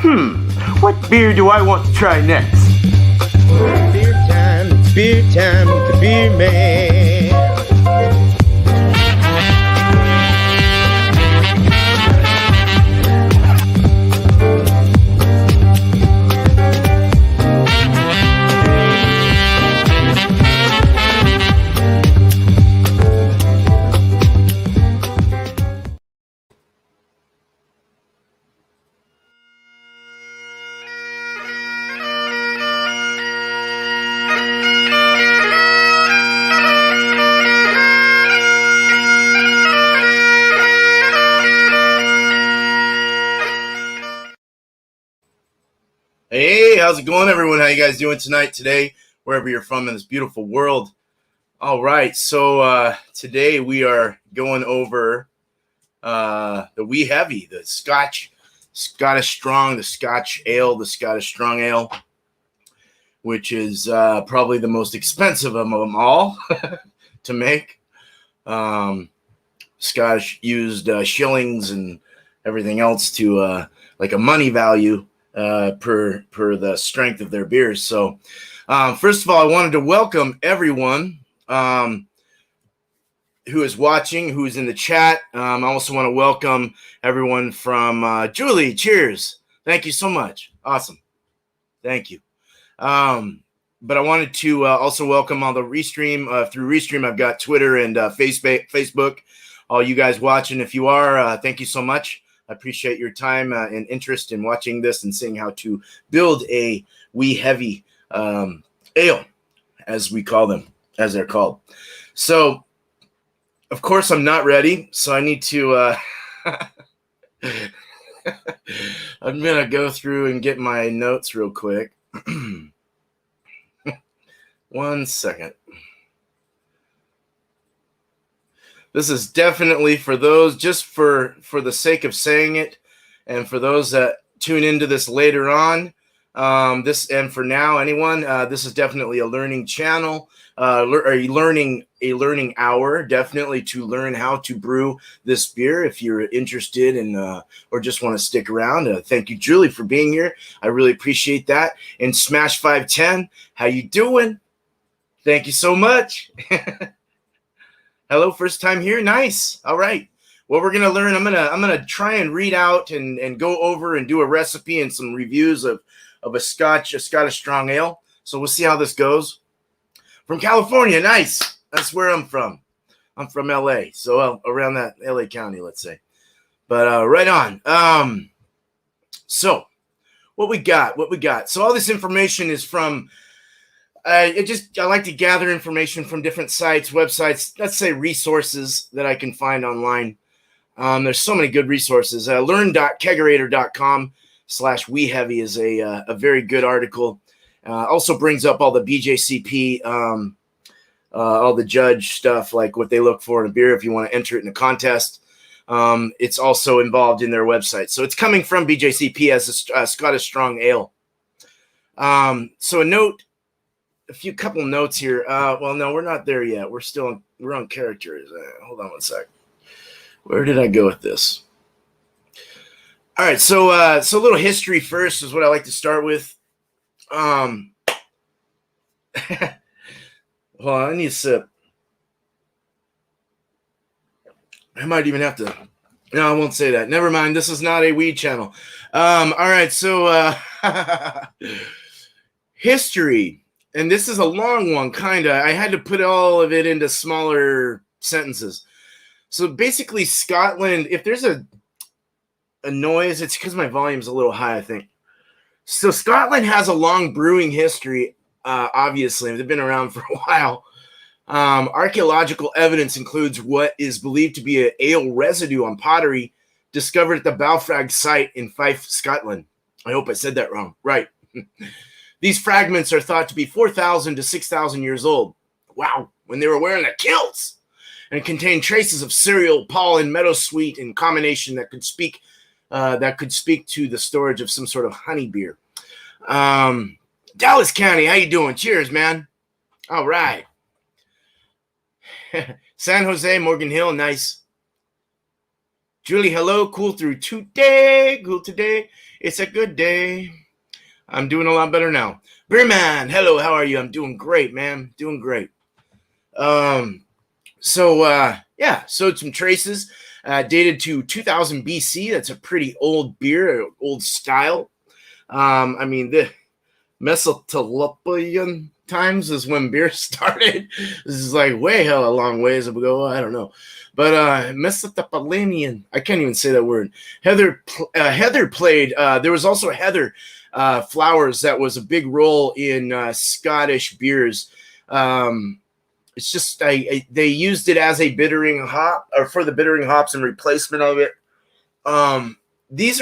What beer do I want to try next? Beer time with the beer man. Hey, how's it going, everyone? How you guys doing tonight, today, wherever you're from in this beautiful world? All right, so today we are going over the Wee Heavy, the Scottish Strong, the Scotch Ale, the Scottish Strong Ale, which is probably the most expensive of them all to make. Scottish used shillings and everything else to like a money value per the strength of their beers. So first of all, I wanted to welcome everyone who is watching, who's in the chat. I also want to welcome everyone from Julie. Cheers. Thank you so much. Awesome. Thank you. But I wanted to also welcome all the Restream. Through Restream, I've got Twitter and Facebook. All you guys watching, if you are, thank you so much. I appreciate your time and interest in watching this and seeing how to build a Wee Heavy ale, as we call them, as they're called. So, of course, I'm not ready, so I need to I'm going to go through and get my notes real quick. 1 second. This is definitely for those, just for the sake of saying it, and for those that tune into this later on. And for now, anyone, this is definitely a learning channel, a learning hour, definitely to learn how to brew this beer. If you're interested in, or just want to stick around, thank you, Julie, for being here. I really appreciate that. And Smash 510, how you doing? Thank you so much. Hello, first time here. Nice. All right. Well, we're gonna learn. I'm gonna try and read out and go over and do a recipe and some reviews of a Scottish Strong Ale. So we'll see how this goes. From California. Nice. That's where I'm from. I'm from LA. So around that LA County, let's say. But right on. So what we got? So all this information is from. I like to gather information from different sites, websites, let's say resources that I can find online. There's so many good resources. Learn.kegerator.com/Wee Heavy is a very good article. Also brings up all the BJCP, all the judge stuff, like what they look for in a beer if you want to enter it in a contest. It's also involved in their website. So it's coming from BJCP as a Scottish Strong Ale. So a couple notes here. Well, no, we're not there yet. We're on characters. Hold on 1 sec. Where did I go with this? All right, so a little history first is what I like to start with. Hold on, I need a sip. I might even have to. No, I won't say that. Never mind. This is not a weed channel. All right, so history. And this is a long one, kind of. I had to put all of it into smaller sentences. So basically, Scotland, if there's a noise, it's because my volume's a little high, I think. So Scotland has a long brewing history, obviously. They've been around for a while. Archaeological evidence includes what is believed to be an ale residue on pottery discovered at the Balfrag site in Fife, Scotland. I hope I said that wrong. Right. These fragments are thought to be 4,000 to 6,000 years old. Wow, when they were wearing the kilts, and contain traces of cereal, pollen, meadowsweet in combination that could speak to the storage of some sort of honey beer. Dallas County, how you doing? Cheers, man. All right. San Jose, Morgan Hill, nice. Julie, hello. Cool through today. Cool today. It's a good day. I'm doing a lot better now. Beerman, hello, how are you? I'm doing great, man. Doing great. So some traces dated to 2000 BC. That's a pretty old beer, old style. I mean, the Mesopotamian times is when beer started. This is like way hell a long ways ago. I don't know. But Mesopotamian, I can't even say that word. Heather played. There was also Heather flowers that was a big role in Scottish beers. It's just they used it as a bittering hop, or for the bittering hops in replacement of it. This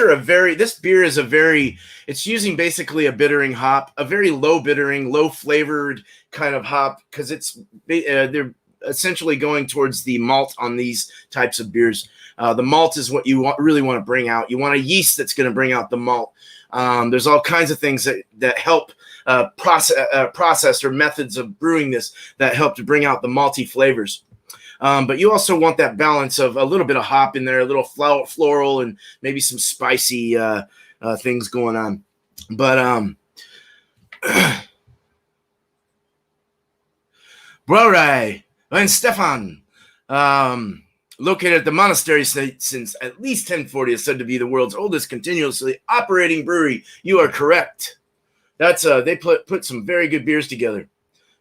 beer is it's using basically a bittering hop, a very low bittering, low flavored kind of hop, because they're essentially going towards the malt on these types of beers. The malt is what you really want to bring out. You want a yeast that's going to bring out the malt. There's all kinds of things that help process or methods of brewing this that help to bring out the malty flavors. But you also want that balance of a little bit of hop in there, a little floral, and maybe some spicy things going on. But Brauerei and Stefan, located at the monastery since at least 1040, is said to be the world's oldest continuously operating brewery. You are correct. That's they put some very good beers together.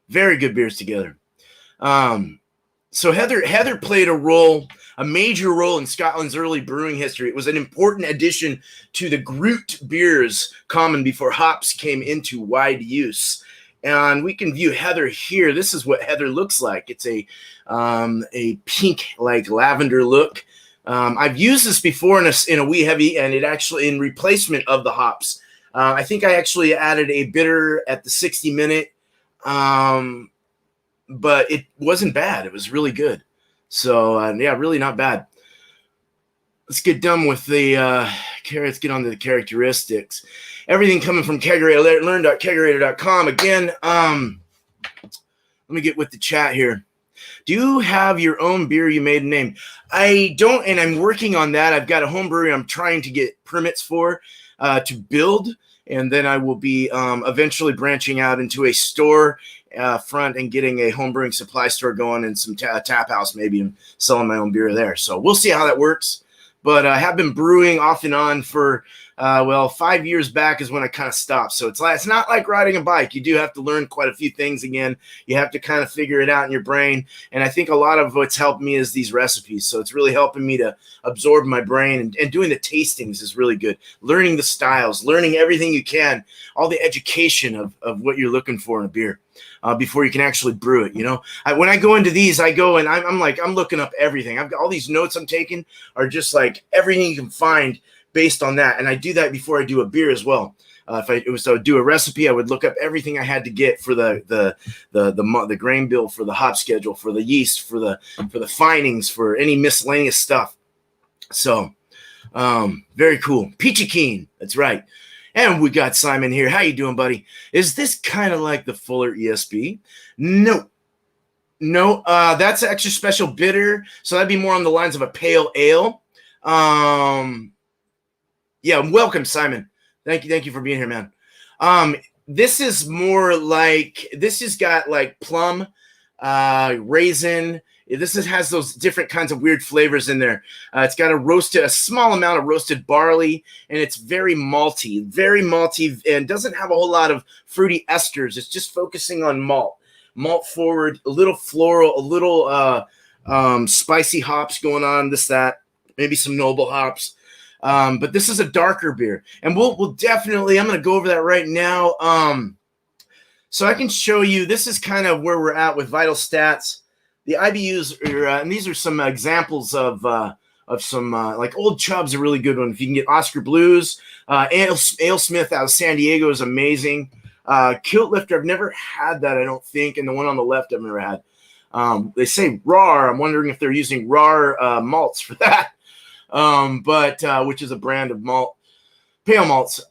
Very good beers together. So Heather played a major role in Scotland's early brewing history. It was an important addition to the Groot beers common before hops came into wide use. And we can view Heather here. This is what Heather looks like. It's a pink, like lavender look. I've used this before in a Wee Heavy, and it actually in replacement of the hops. I think I actually added a bitter at the 60-minute, but it wasn't bad. It was really good. So really not bad. Let's get done with the let's get on to the characteristics. Everything coming from Kegerator, learn.kegerator.com. Again, let me get with the chat here. Do you have your own beer you made and named? I don't, and I'm working on that. I've got a home brewery I'm trying to get permits for to build, and then I will be eventually branching out into a store front and getting a home brewing supply store going and some tap house maybe, and selling my own beer there. So we'll see how that works. But I have been brewing off and on for 5 years back is when I kind of stopped. So it's not like riding a bike. You do have to learn quite a few things again. You have to kind of figure it out in your brain. And I think a lot of what's helped me is these recipes. So it's really helping me to absorb my brain, and doing the tastings is really good. Learning the styles, learning everything you can, all the education of what you're looking for in a beer. Before you can actually brew it, when I go into these, I go and I'm looking up everything. I've got all these notes I'm taking are just like everything you can find based on that. And I do that before I do a beer as well. If I was to do a recipe, I would look up everything I had to get for the grain bill, for the hop schedule, for the yeast, for the finings, for any miscellaneous stuff. So very cool. Peachy Keen, that's right. And we got Simon here. How you doing, buddy? Is this kind of like the Fuller ESB? No, that's an extra special bitter. So that'd be more on the lines of a pale ale. Welcome, Simon. Thank you for being here, man. This is more like, this has got like plum, raisin. This has those different kinds of weird flavors in there. It's got a small amount of roasted barley, and it's very malty, and doesn't have a whole lot of fruity esters. It's just focusing on malt forward, a little floral, a little spicy hops going on, maybe some noble hops. But this is a darker beer, and we'll definitely, I'm going to go over that right now. So I can show you, this is kind of where we're at with vital stats. The IBUs are, and these are some examples of some, like Old Chubb's a really good one. If you can get Oscar Blues, AleSmith out of San Diego is amazing. Kilt Lifter, I've never had that, I don't think, and the one on the left I've never had. They say RAR. I'm wondering if they're using RAR malts for that, which is a brand of pale malts.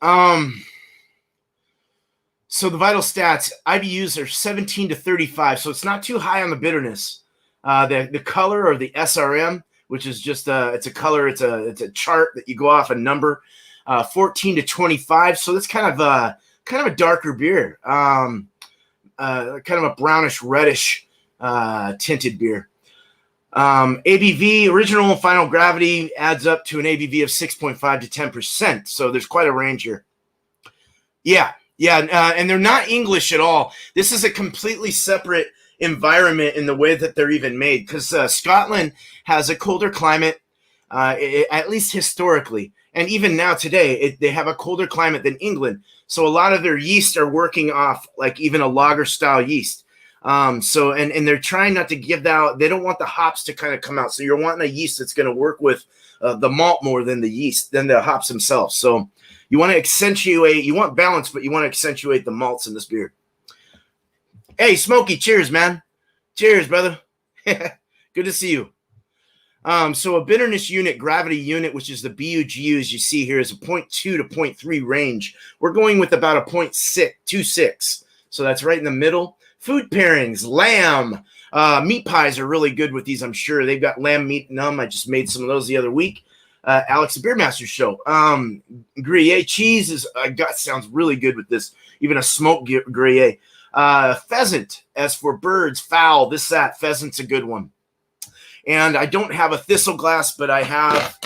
So the vital stats, IBUs are 17 to 35, so it's not too high on the bitterness. The color, or the SRM, which is just it's a color, it's a chart that you go off a number. 14 to 25. So that's kind of a darker beer, kind of a brownish reddish tinted beer. ABV, original and final gravity, adds up to an ABV of 6.5 to 10%. So there's quite a range here. Yeah, and they're not English at all. This is a completely separate environment in the way that they're even made, because Scotland has a colder climate, at least historically, and even now today, they have a colder climate than England. So a lot of their yeast are working off like even a lager style yeast. So they're trying not to give out. They don't want the hops to kind of come out. So you're wanting a yeast that's going to work with the malt more than the yeast, than the hops themselves. So you want to accentuate. You want balance, but you want to accentuate the malts in this beer. Hey, Smokey, cheers, man. Cheers, brother. Good to see you. So a bitterness unit, gravity unit, which is the BUGU, as you see here, is a 0.2 to 0.3 range. We're going with about a 0.26. So that's right in the middle. Food pairings, lamb. Meat pies are really good with these, I'm sure. They've got lamb meat in them. I just made some of those the other week. Alex, the Beer Master Show. Gruyere cheese sounds really good with this. Even a smoked Gruyere. Pheasant, as for birds, fowl, that. Pheasant's a good one. And I don't have a thistle glass, but I have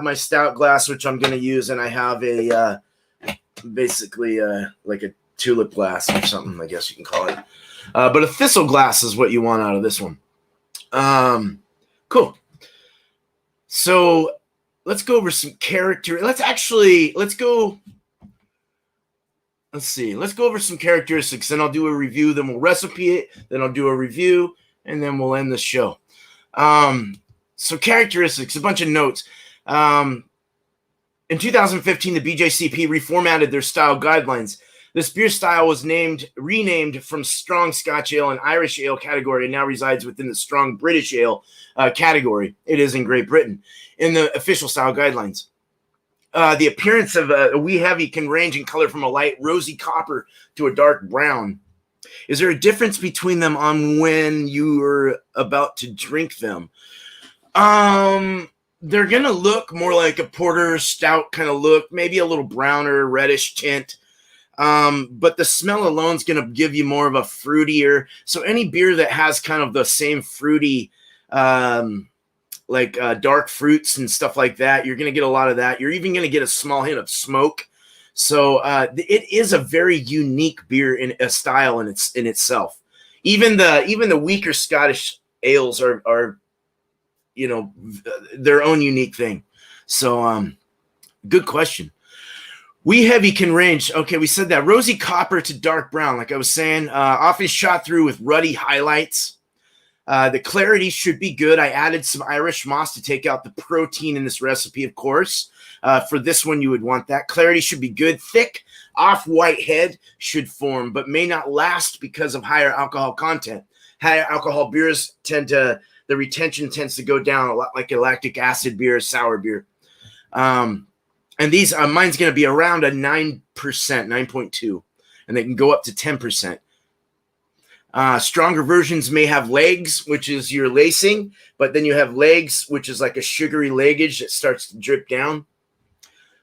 my stout glass, which I'm going to use, and I have a basically like a tulip glass or something, I guess you can call it. But a thistle glass is what you want out of this one. Cool. So let's go over some character. Let's go over some characteristics, then I'll do a review, then we'll recipe it, then I'll do a review, and then we'll end the show. So characteristics, a bunch of notes. In 2015, the BJCP reformatted their style guidelines. This beer style was renamed from Strong Scotch Ale and Irish Ale category, and now resides within the Strong British Ale category. It is in Great Britain in the official style guidelines. The appearance of a Wee Heavy can range in color from a light rosy copper to a dark brown. Is there a difference between them on when you are about to drink them? They're going to look more like a porter stout kind of look, maybe a little browner, reddish tint. But the smell alone is going to give you more of a fruitier. So any beer that has kind of the same fruity, dark fruits and stuff like that, you're going to get a lot of that. You're even going to get a small hint of smoke. So it is a very unique beer in a style in itself. Even the weaker Scottish ales are their own unique thing. So good question. Wee Heavy can range. Okay, we said that. Rosy copper to dark brown, like I was saying, often shot through with ruddy highlights. The clarity should be good. I added some Irish moss to take out the protein in this recipe, of course. For this one, you would want that. Clarity should be good. Thick, off-white head should form, but may not last because of higher alcohol content. Higher alcohol beers the retention tends to go down a lot, like a lactic acid beer, sour beer. And these, mine's going to be around a 9%, 9.2, and they can go up to 10%. Stronger versions may have legs, which is your lacing, but then you have legs, which is like a sugary leggage that starts to drip down.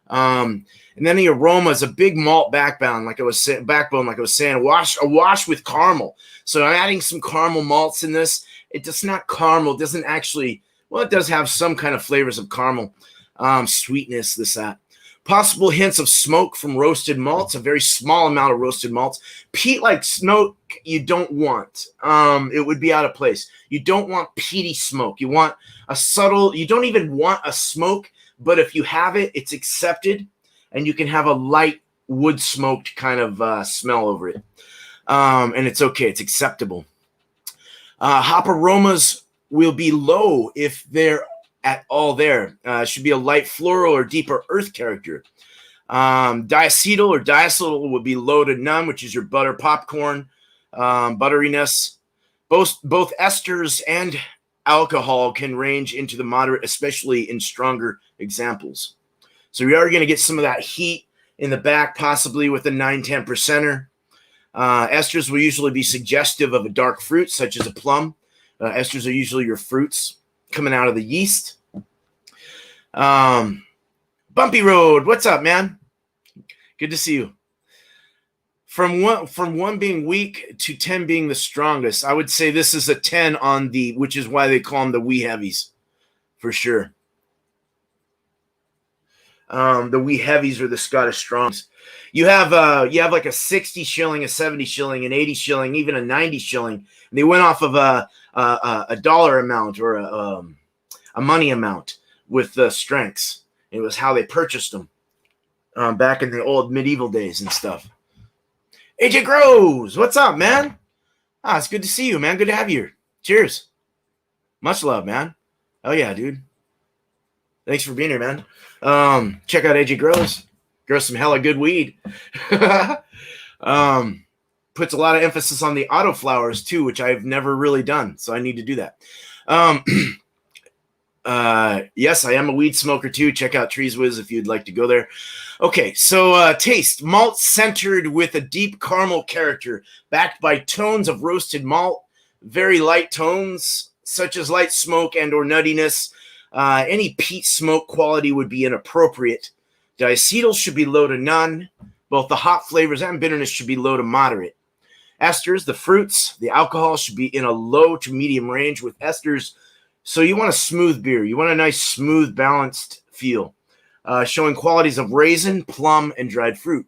And then the aroma is a big malt backbone, like I was saying, awash with caramel. So I'm adding some caramel malts in this. It does not caramel, doesn't actually, well, it does have some kind of flavors of caramel, sweetness, that. Possible hints of smoke from roasted malts, a very small amount of roasted malts. Peat-like smoke you don't want. It would be out of place. You don't want peaty smoke. You want a subtle, you don't even want a smoke, but if you have it, it's accepted, and you can have a light wood-smoked kind of smell over it. And it's okay. It's acceptable. Hop aromas will be low if they're at all there. Should be a light floral or deeper earth character. Diacetyl or diacetyl would be low to none, which is your butter popcorn, butteriness. Both esters and alcohol can range into the moderate, especially in stronger examples. So we are going to get some of that heat in the back, possibly with a 9-10%er. Esters will usually be suggestive of a dark fruit, such as a plum. Esters are usually your fruits coming out of the yeast. Bumpy Road, what's up, man? Good to see you. From one being weak to 10 being the strongest, I would say this is a 10 on the, which is why they call them the Wee Heavies, for sure. The Wee Heavies are the Scottish Strongs. You have like a 60 shilling, a 70 shilling, an 80 shilling, even a 90 shilling. And they went off of a dollar amount or a money amount with the strengths. It was how they purchased them back in the old medieval days and stuff. AJ Groves, what's up, man? It's good to see you, man. Good to have you here. Cheers. Much love, man. Oh yeah, dude. Thanks for being here, man. Check out AJ Grows. Grows some hella good weed. Puts a lot of emphasis on the autoflowers too, which I've never really done, so I need to do that. Yes, I am a weed smoker too. Check out Trees Whiz if you'd like to go there. Okay, so taste. Malt centered with a deep caramel character, backed by tones of roasted malt, very light tones, such as light smoke and or nuttiness. Any peat smoke quality would be inappropriate. Diacetyl should be low to none. Both the hop flavors and bitterness should be low to moderate. Esters, the fruits, the alcohol should be in a low to medium range with esters. So you want a smooth beer. You want a nice, smooth, balanced feel, showing qualities of raisin, plum, and dried fruit.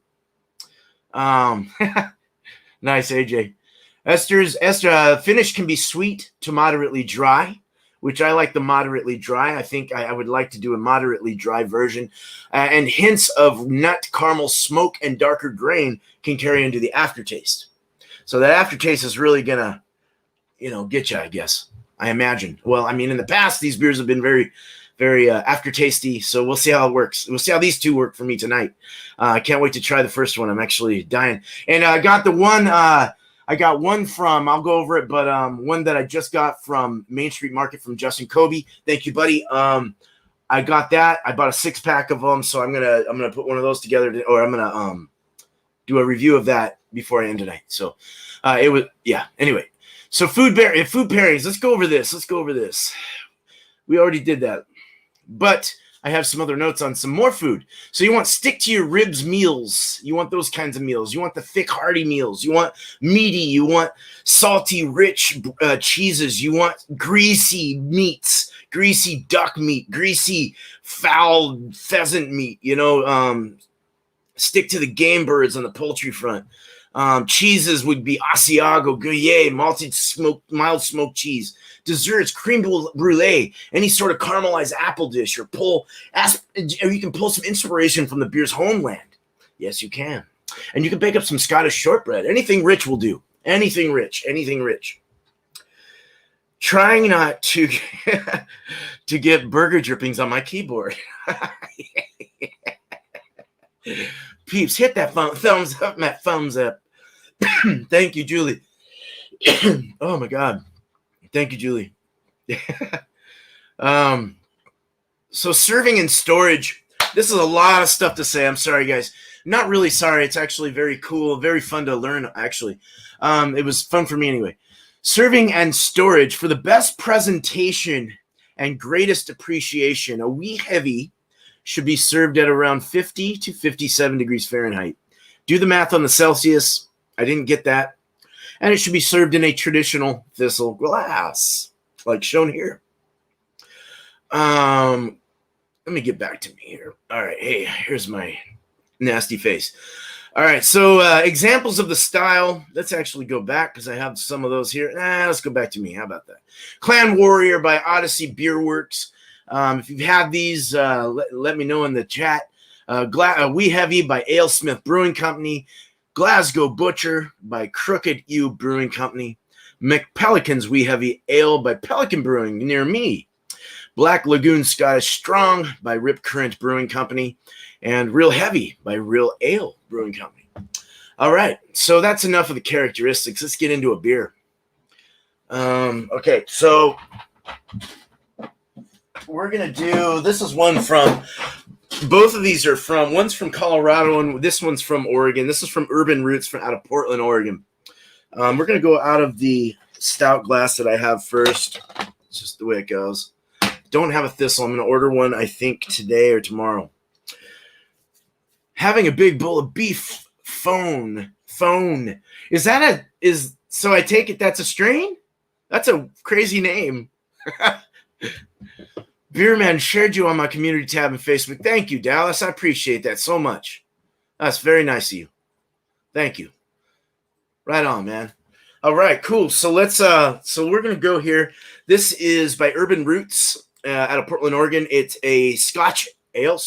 Nice, AJ. Ester finish can be sweet to moderately dry, which I like the moderately dry. I think I would like to do a moderately dry version. And hints of nut, caramel, smoke, and darker grain can carry into the aftertaste. So that aftertaste is really going to, get you, I guess. I imagine. Well, I mean, in the past, these beers have been very, very aftertasty. So we'll see how it works. We'll see how these two work for me tonight. I can't wait to try the first one. I'm actually dying. And I got the one. I got one from. I'll go over it, but one that I just got from Main Street Market from Justin Kobe. Thank you, buddy. I got that. I bought a 6-pack of them, so I'm gonna put one of those together, or I'm gonna do a review of that before I end tonight. So it was Anyway. So food pairings. Let's go over this. We already did that, but I have some other notes on some more food. So you want stick to your ribs meals. You want those kinds of meals. You want the thick, hearty meals. You want meaty. You want salty, rich cheeses. You want greasy meats, greasy duck meat, greasy fowl pheasant meat. Stick to the game birds on the poultry front. Cheeses would be Asiago, Gruyere, mild smoked cheese. Desserts, creme brulee, any sort of caramelized apple dish, or you can pull some inspiration from the beer's homeland. Yes, you can. And you can bake up some Scottish shortbread. Anything rich will do. Anything rich. Trying not to get burger drippings on my keyboard. Peeps, hit that thumbs up, Matt. Thumbs up. Thank you, Julie. Oh my God. Thank you, Julie. So serving and storage. This is a lot of stuff to say. I'm sorry, guys. Not really sorry. It's actually very cool, very fun to learn, actually. It was fun for me anyway. Serving and storage. For the best presentation and greatest appreciation, a Wee Heavy should be served at around 50 to 57 degrees Fahrenheit. Do the math on the Celsius. I didn't get that. And it should be served in a traditional thistle glass, like shown here. Let me get back to me here. All right. Hey, here's my nasty face. All right. So examples of the style. Let's actually go back because I have some of those here. Let's go back to me. How about that? Clan Warrior by Odyssey Beer Works. If you've had these, let me know in the chat. Wee Heavy by AleSmith Brewing Company. Glasgow Butcher by Crooked Ewe Brewing Company. McPelican's Wee Heavy Ale by Pelican Brewing near me. Black Lagoon Scottish Strong by Rip Current Brewing Company. And Real Heavy by Real Ale Brewing Company. All right, so that's enough of the characteristics. Let's get into a beer. Okay, so we're going to do, this is one from, both of these are from, one's from Colorado and this one's from Oregon. This is from Urban Roots out of Portland, Oregon. We're going to go out of the stout glass that I have first. It's just the way it goes. Don't have a thistle. I'm going to order one, I think, today or tomorrow. Having a big bowl of beef phone. So I take it that's a strain? That's a crazy name. Beerman shared you on my community tab on Facebook. Thank you, Dallas. I appreciate that so much. That's very nice of you. Thank you. Right on, man. All right, cool. So let's so we're gonna go here. This is by Urban Roots out of Portland, Oregon. It's a Scotch ale.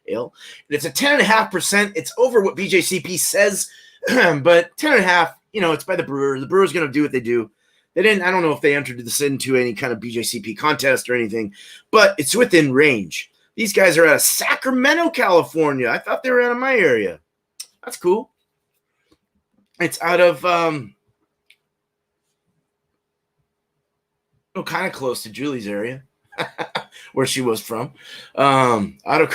And it's a 10.5%. It's over what BJCP says, but 10.5. It's by the brewer. The brewer's gonna do what they do. I don't know if they entered this into any kind of BJCP contest or anything, but it's within range. These guys are out of Sacramento, California. I thought they were out of my area. That's cool. It's out of kind of close to Julie's area, where she was from. Out of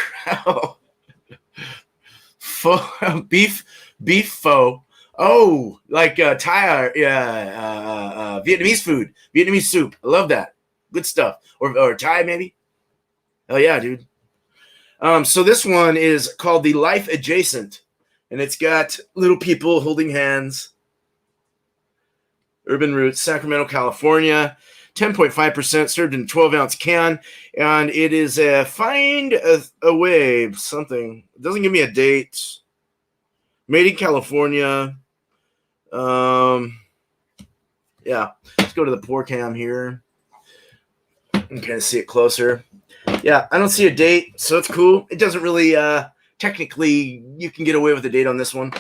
beef pho. Oh, like Thai, Vietnamese food, Vietnamese soup. I love that. Good stuff. Or Thai, maybe. Oh yeah, dude. So this one is called the Life Adjacent, and it's got little people holding hands. Urban Roots, Sacramento, California. 10.5% served in a 12-ounce can, and it is a find a way something. It doesn't give me a date. Made in California. Yeah, let's go to the pour cam here and kind of see it closer. Yeah, I don't see a date, so it's cool. It doesn't really, technically, you can get away with a date on this one.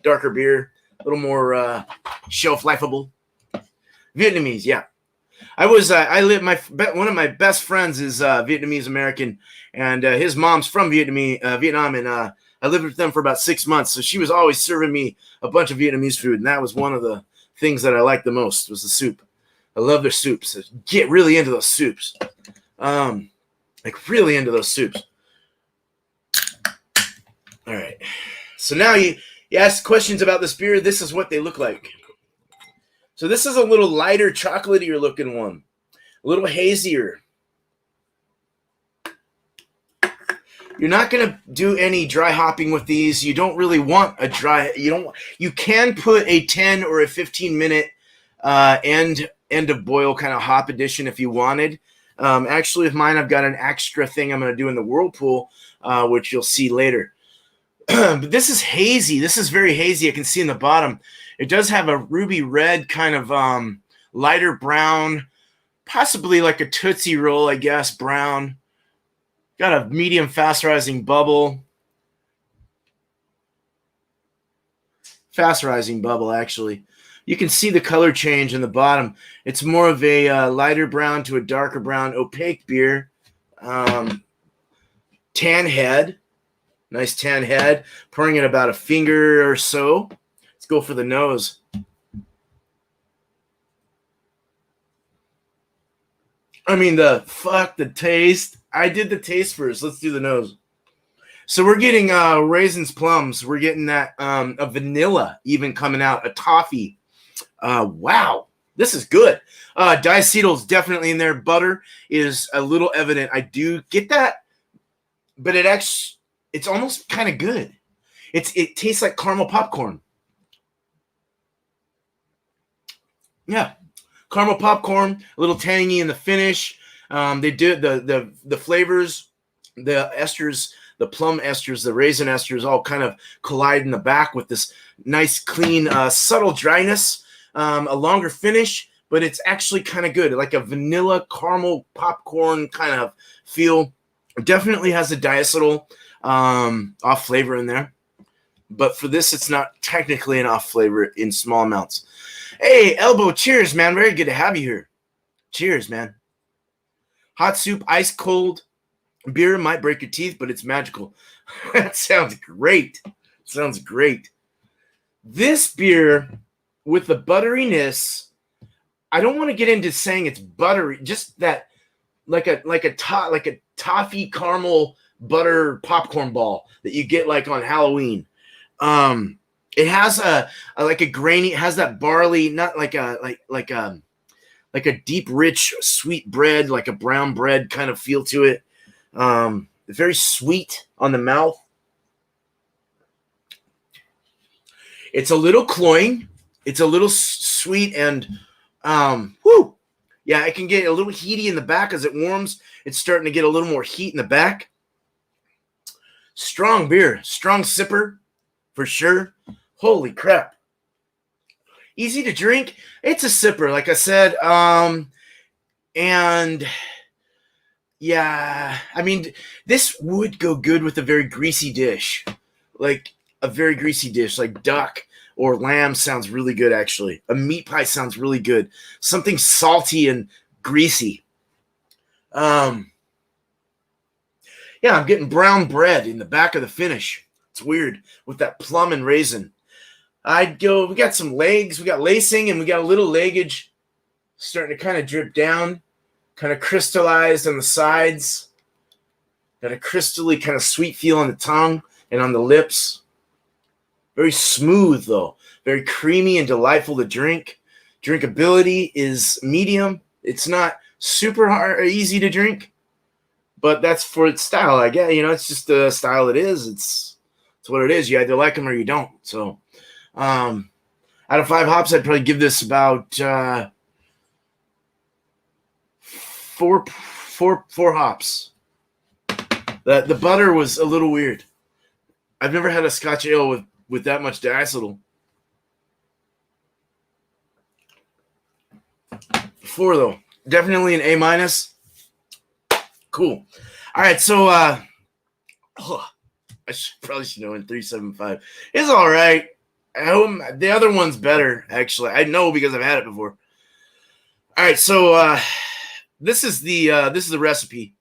Darker beer, a little more shelf lifeable. Vietnamese, yeah. One of my best friends is Vietnamese American, and his mom's from Vietnam, and I lived with them for about 6 months, so she was always serving me a bunch of Vietnamese food, and that was one of the things that I liked the most was the soup. I love their soups. Get really into those soups. Really into those soups. All right. So now you ask questions about this beer. This is what they look like. So this is a little lighter, chocolatier looking one. A little hazier. You're not going to do any dry hopping with these. You don't really want a dry. You can put a 10 or a 15 minute end of boil kind of hop addition if you wanted. Actually, with mine, I've got an extra thing I'm going to do in the Whirlpool, which you'll see later. But this is hazy. This is very hazy. I can see in the bottom. It does have a ruby red kind of lighter brown, possibly like a Tootsie Roll, I guess, brown. Got a medium fast rising bubble. Fast rising bubble, actually. You can see the color change in the bottom. It's more of a lighter brown to a darker brown, opaque beer. Tan head. Nice tan head. Pouring it about a finger or so. Let's go for the nose. I mean, the taste. I did the taste first. Let's do the nose. So we're getting raisins, plums. We're getting that a vanilla even coming out, a toffee. Wow, this is good. Diacetyl is definitely in there. Butter is a little evident. I do get that, but it's almost kind of good. It tastes like caramel popcorn. Yeah, caramel popcorn, a little tangy in the finish. They do the flavors, the esters, the plum esters, the raisin esters all kind of collide in the back with this nice, clean, subtle dryness, a longer finish, but it's actually kind of good, like a vanilla caramel popcorn kind of feel. It definitely has a diacetyl off flavor in there, but for this, it's not technically an off flavor in small amounts. Hey, Elbow, cheers, man. Very good to have you here. Cheers, man. Hot soup, ice cold. Beer might break your teeth, but it's magical. That sounds great. Sounds great. This beer with the butteriness, I don't want to get into saying it's buttery, just that like a toffee caramel butter popcorn ball that you get like on Halloween. It has a grainy, it has that barley, not like a deep, rich, sweet bread, like a brown bread kind of feel to it. Very sweet on the mouth. It's a little cloying. It's a little sweet and whoo. Yeah, it can get a little heaty in the back as it warms. It's starting to get a little more heat in the back. Strong beer, strong sipper for sure. Holy crap. Easy to drink. It's a sipper, like I said. And yeah, I mean, this would go good with a very greasy dish. Like a very greasy dish, like duck or lamb sounds really good, actually. A meat pie sounds really good. Something salty and greasy. Yeah, I'm getting brown bread in the back of the finish. It's weird with that plum and raisin. We got some legs, we got lacing, and we got a little leggage starting to kind of drip down, kind of crystallized on the sides. Got a crystally kind of sweet feel on the tongue and on the lips. Very smooth, though. Very creamy and delightful to drink. Drinkability is medium. It's not super hard or easy to drink, but that's for its style, I guess. It's just the style it is. It's what it is. You either like them or you don't. So, out of 5 hops, I'd probably give this about 4 hops. The butter was a little weird. I've never had a Scotch ale with that much diacetyl. 4 though, definitely an A-. Cool. All right, so I probably should know in 375. It's all right. The other one's better, actually. I know because I've had it before. All right, so this is the recipe.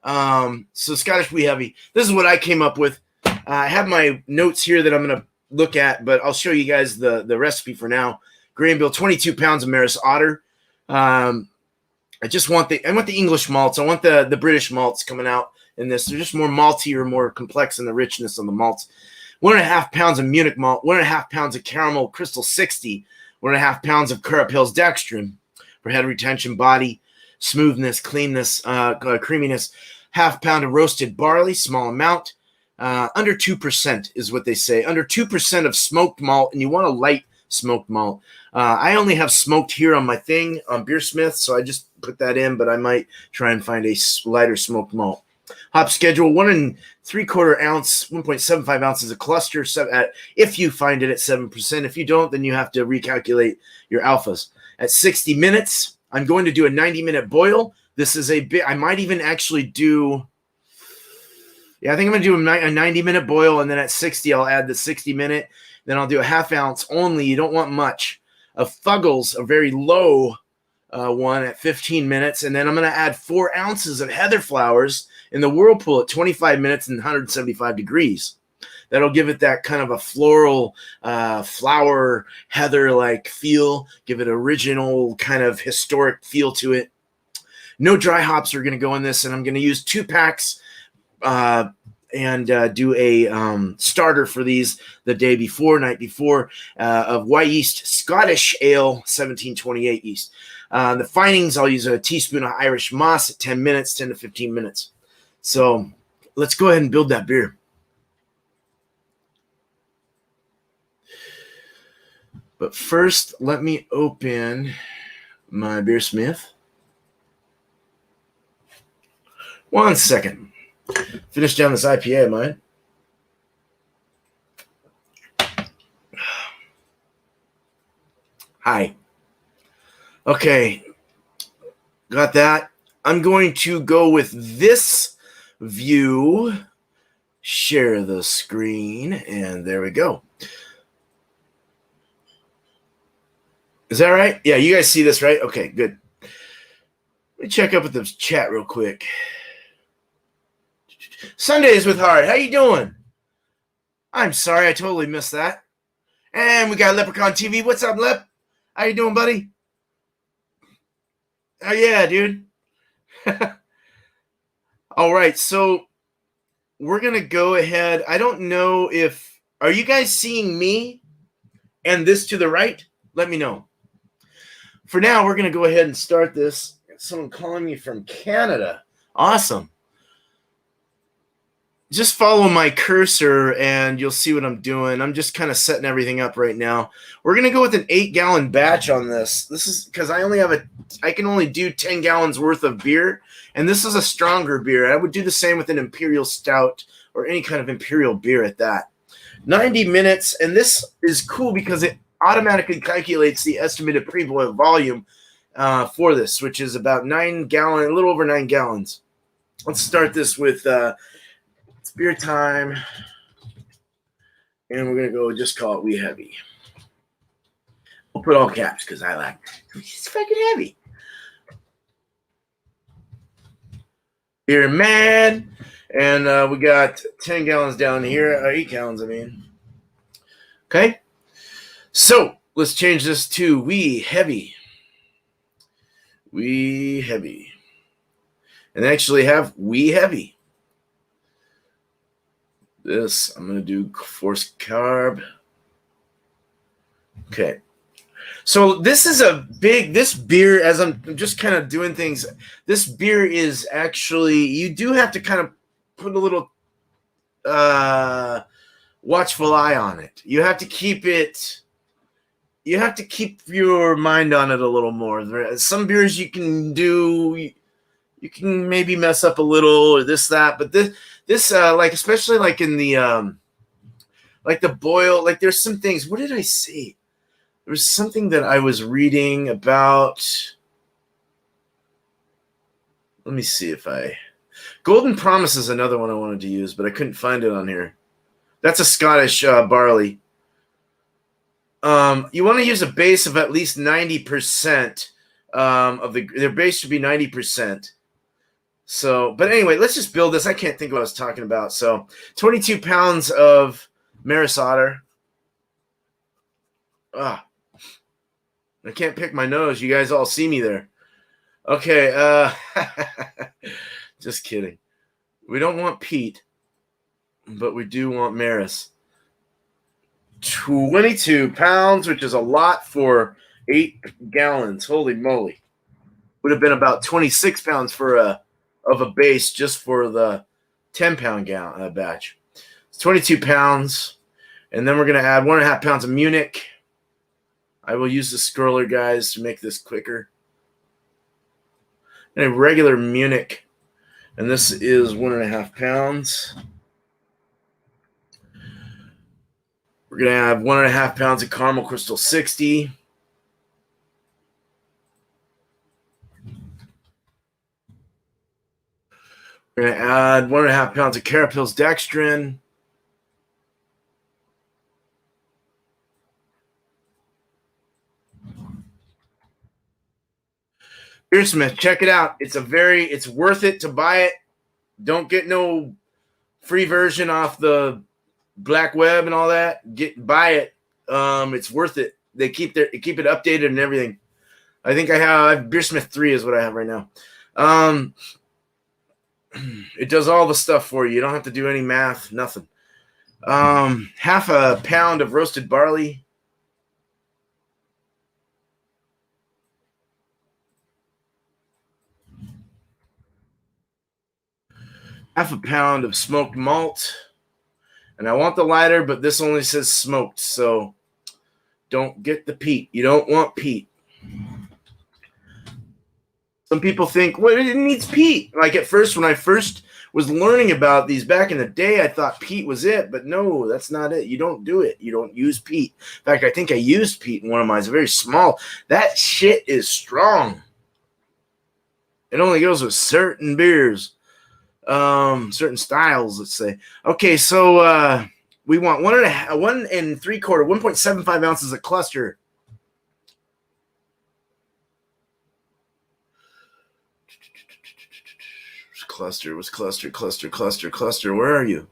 So Scotch Wee Heavy. This is what I came up with. I have my notes here that I'm going to look at, but I'll show you guys the recipe for now. Grain bill, 22 pounds of Maris Otter. I want the English malts. I want the British malts coming out in this. They're just more malty or more complex in the richness of the malts. 1.5 pounds of Munich malt, 1.5 pounds of caramel crystal 60, 1.5 pounds of Curragh Hills dextrin for head retention, body, smoothness, cleanness, creaminess. 1/2 pound of roasted barley, small amount. Under 2% is what they say. Under 2% of smoked malt, and you want a light smoked malt. I only have smoked here on my thing on BeerSmith, so I just put that in, but I might try and find a lighter smoked malt. Hop schedule, 1 3/4 ounce, 1.75 ounces of cluster. If you find it at 7%, if you don't, then you have to recalculate your alphas. At 60 minutes, I'm going to do a 90-minute boil. This is a bit. I might even actually do. Yeah, I think I'm going to do a 90-minute boil, and then at 60, I'll add the 60-minute. Then I'll do a 1/2 ounce only. You don't want much of Fuggles, a very low one at 15 minutes, and then I'm going to add 4 ounces of heather flowers in the whirlpool at 25 minutes and 175 degrees. That'll give it that kind of a floral, flower, heather-like feel, give it original kind of historic feel to it. No dry hops are going to go in this, and I'm going to use 2 packs and do a starter for these the night before, of White Yeast Scottish Ale 1728 yeast. The findings, I'll use a teaspoon of Irish moss at 10 minutes, 10 to 15 minutes. So let's go ahead and build that beer. But first, let me open my BeerSmith. 1 second. Finish down this IPA of mine. Hi. Okay. Got that. I'm going to go with this view. Share the screen. And there we go. Is that right? Yeah, you guys see this, right? Okay, good. Let me check up with the chat real quick. Sundays with Heart. How you doing? I'm sorry, I totally missed that. And we got Leprechaun TV. What's up, Lep? How you doing, buddy? Oh, yeah, dude. All right, so we're going to go ahead. I don't know if... Are you guys seeing me and this to the right? Let me know. For now, we're going to go ahead and start this. Someone calling me from Canada. Awesome. just follow my cursor and you'll see what I'm doing. I'm just kind of setting everything up right now. We're going to go with an 8-gallon batch on this. This is because I can only do 10 gallons worth of beer, and this is a stronger beer. I would do the same with an imperial stout or any kind of imperial beer at that. 90 minutes, and this is cool because it automatically calculates the estimated pre-boil volume for this, which is about 9 gallons, a little over 9 gallons. Let's start this with it's beer time, and we're going to go just call it Wee Heavy. We'll put all caps because I like it. It's fucking heavy. Beer man. And we got 10 gallons down here. 8 gallons, I mean. Okay. So let's change this to Wee Heavy. Wee Heavy. And actually have Wee Heavy. This, I'm going to do forced carb. Okay. So this is this beer, as I'm just kind of doing things, this beer is actually, you do have to kind of put a little watchful eye on it. You have to keep your mind on it a little more. Some beers you can do, you can maybe mess up a little or this, that, but this like, especially like in the, like the boil, like there's some things, what did I say? There was something that I was reading about. Let me see if Golden Promise is another one I wanted to use, but I couldn't find it on here. That's a Scottish barley. You want to use a base of at least 90% their base should be 90%. So, but anyway, let's just build this. I can't think of what I was talking about. So 22 pounds of Maris Otter. I can't pick my nose. You guys all see me there. Okay. Just kidding. We don't want peat, but we do want Maris. 22 pounds, which is a lot for 8 gallons. Holy moly. Would have been about 26 pounds of a base just for the 10-pound batch. It's 22 pounds. And then we're going to add 1.5 pounds of Munich. I will use the scroller, guys, to make this quicker. And a regular Munich. And this is 1.5 pounds. We're going to have 1.5 pounds of Caramel Crystal 60. We're going to add 1.5 pounds of Carapils Dextrin. BeerSmith, check it out. It's worth it to buy it. Don't get no free version off the black web and all that. Buy it. It's worth it. They keep it updated and everything. I think I have BeerSmith 3 is what I have right now. It does all the stuff for you. You don't have to do any math, nothing. 1/2 pound of roasted barley. Half a pound of smoked malt. And I want the lighter, but this only says smoked, so don't get the peat. You don't want peat. Some people think, well, it needs peat. Like at first, when I first was learning about these back in the day, I thought peat was it, but no, that's not it. You don't do it. You don't use peat. In fact, I think I used peat in one of mine. It's very small. That shit is strong. It only goes with certain beers. Certain styles, let's say. Okay, so we want 1.75 ounces of cluster. Cluster. Where are you?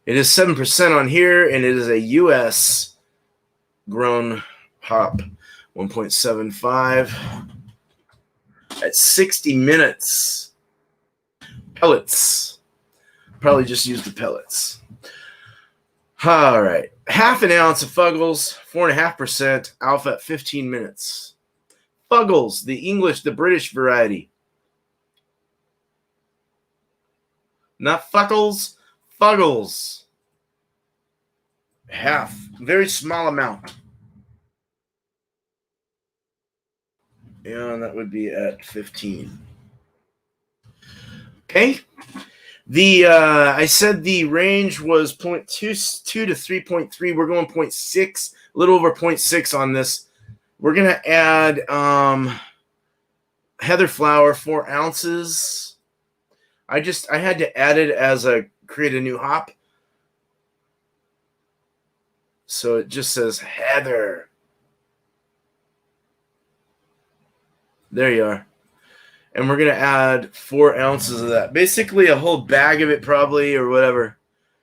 It is 7% on here, and it is a U.S. grown hop. 1.75 at 60 minutes. Pellets. Probably just use the pellets. All right. 1/2 ounce of Fuggles, 4.5% alpha at 15 minutes. Fuggles, the British variety. Not fuckles, fuggles. Half. Very small amount. And that would be at 15. Okay. I said the range was 0.22 to 3.3. We're going 0.6, a little over 0.6 on this. We're going to add heather flower, 4 ounces. I had to add it as create a new hop. So it just says heather. There you are. And we're going to add 4 ounces of that. Basically a whole bag of it probably or whatever,